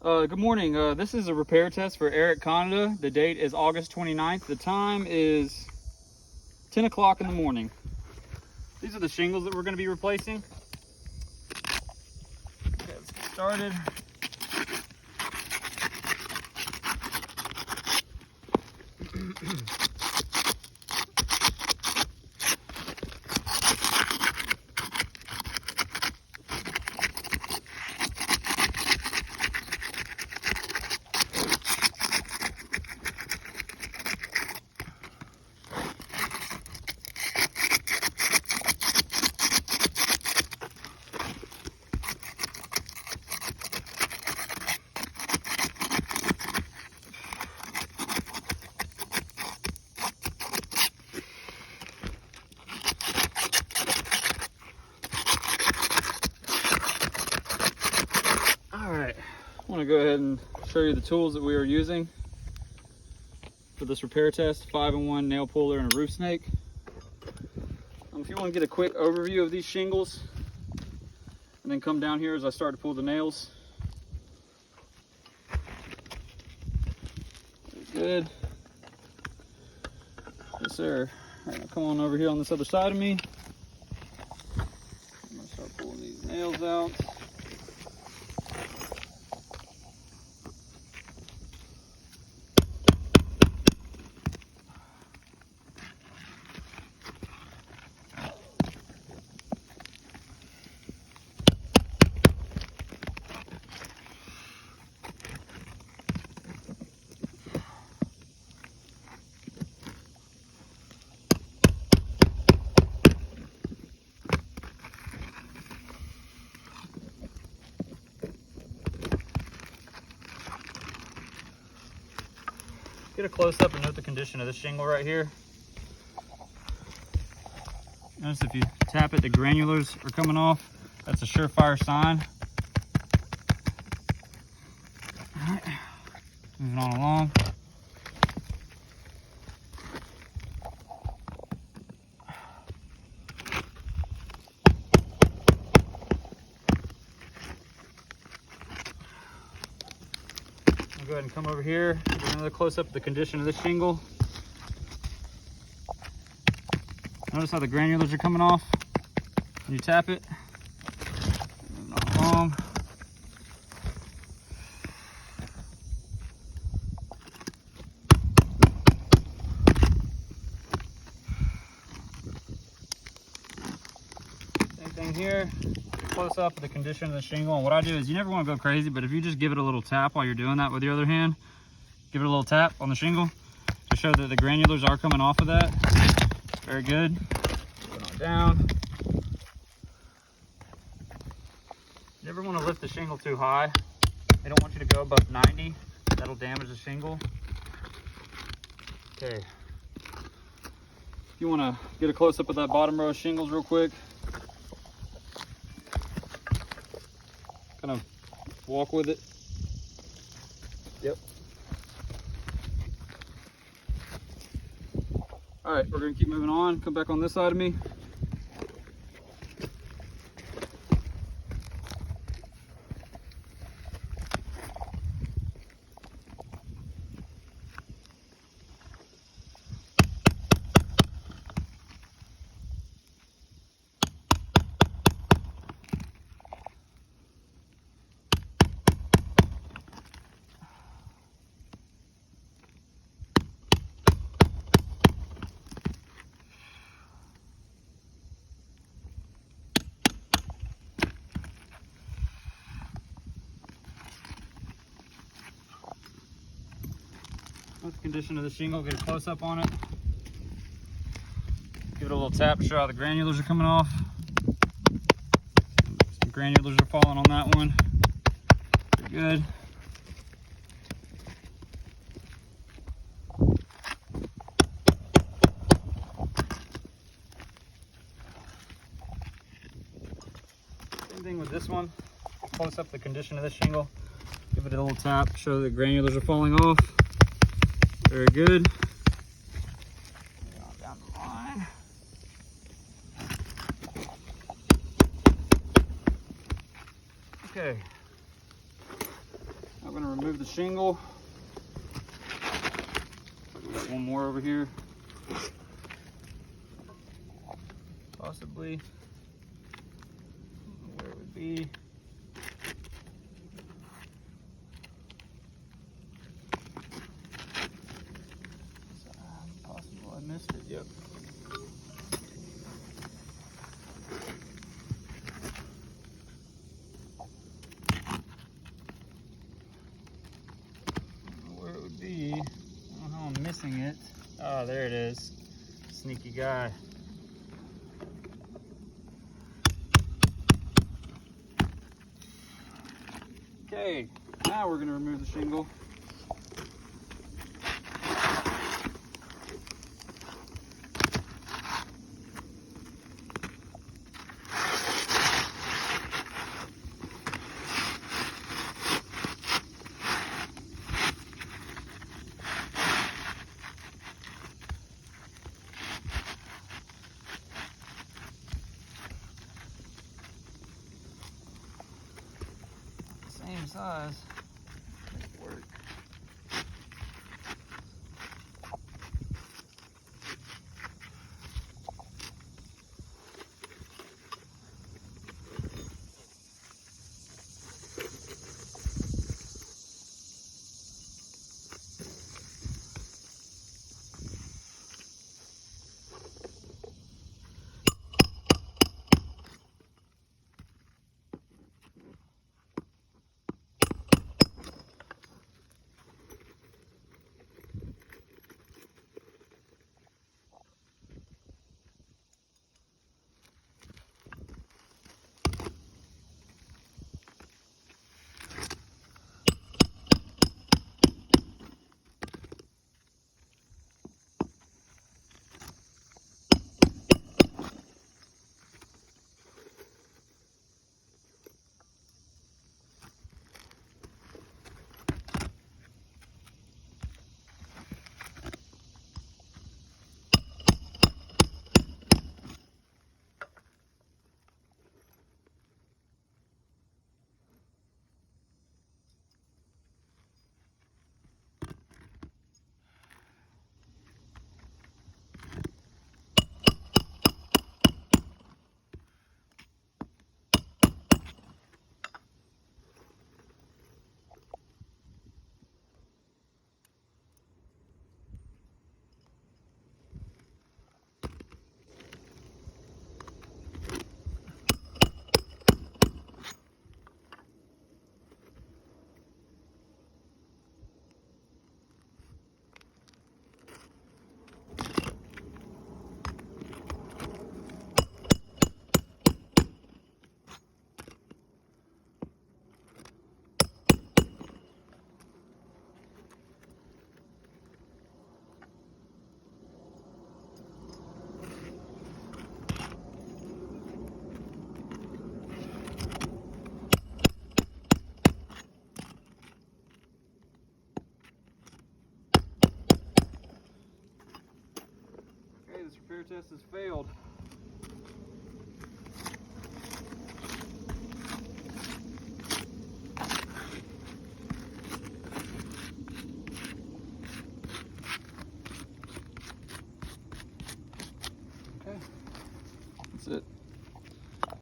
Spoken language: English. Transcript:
Good morning. This is a repair test for Eric Canada. The date is August 29th. The time is 10 o'clock in the morning. These are the shingles that we're going to be replacing. Okay, let's get started. Alright, I want to go ahead and show you the tools that we are using for this repair test. 5-in-1 nail puller and a roof snake. If you want to get a quick overview of these shingles and then come down here as I start to pull the nails. Very good. Yes sir. Alright, now come on over here on this other side of me. I'm going to start pulling these nails out. Get a close up and note the condition of this shingle right here. Notice if you tap it, the granulars are coming off. That's a surefire sign. All right, moving on along. I'll go ahead and come over here, get another close up of the condition of this shingle. Notice how the granulars are coming off when you tap it. Moving on along. Same thing here. Close up of the condition of the shingle. And what I do is, you never want to go crazy, but if you just give it a little tap while you're doing that with your other hand, give it a little tap on the shingle to show that the granulars are coming off of that. Very good. Going on down. You never want to lift the shingle too high. They don't want you to go above 90. That'll damage the shingle. Okay. If you want to get a close up of that bottom row of shingles real quick, kind of walk with it. Yep. All right, we're gonna keep moving on. Come back on this side of me. Note the condition of the shingle, get a close up on it. Give it a little tap to show how the granulars are coming off. Some granulars are falling on that one. Pretty good. Same thing with this one. Close up the condition of this shingle. Give it a little tap, show the granulars are falling off. Very good. Down the line. Okay. Now we're going to remove the shingle. We got one more over here. Possibly. I don't know where it would be. Possible I missed it. Yep. I don't know how I'm missing it. Oh, there it is. Sneaky guy. Okay, now we're going to remove the shingle. Same size. Make work. This repair test has failed.